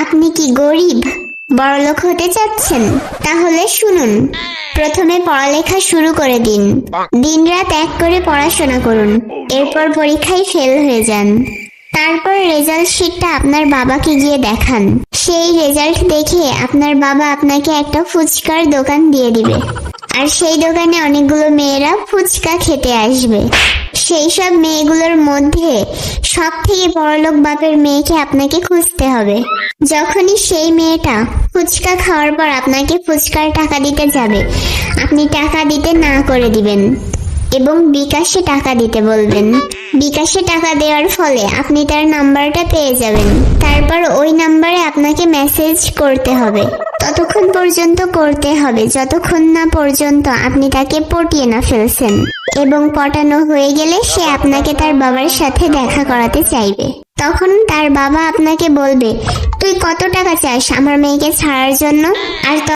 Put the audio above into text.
আপনি কি গরিব, বড়লোক হতে চাচ্ছেন? তাহলে শুনুন, প্রথমে পড়ালেখা শুরু করে দিন। দিনরাত এক করে পড়াশোনা করুন, এরপর পরীক্ষায় ফেল হয়ে যান। তারপর রেজাল্ট শিটটা আপনার বাবাকে গিয়ে দেখান। সেই রেজাল্ট দেখে আপনার বাবা আপনাকে একটা ফুচকার দোকান দিয়ে দিবে, আর সেই দোকানে অনেকগুলো মেয়েরা ফুচকা খেতে আসবে। সেই সব মেয়েগুলোর মধ্যে সব থেকে বড়লোক বাপের মেয়েকে আপনাকে খুঁজতে হবে। যখনই সেই মেয়েটা ফুচকা খাওয়ার পর আপনাকে ফুচকার টাকা দিতে যাবে, আপনি টাকা দিতে না করে দিবেন এবং বিকাশে টাকা দিতে বলবেন। বিকাশে টাকা দেওয়ার ফলে আপনি তার নাম্বারটা পেয়ে যাবেন। তারপর ওই নাম্বারে আপনাকে মেসেজ করতে হবে। ততক্ষণ পর্যন্ত করতে হবে যতক্ষণ না পর্যন্ত আপনি তাকে পটিয়ে না ফেলছেন, এবং পটানো হয়ে গেলে সে আপনাকে তার বাবার সাথে দেখা করাতে চাইবে। তখন তার বাবা আপনাকে বলবে, তুই কত টাকা চাস আমার মেয়েকে ছাড়ার জন্য? আর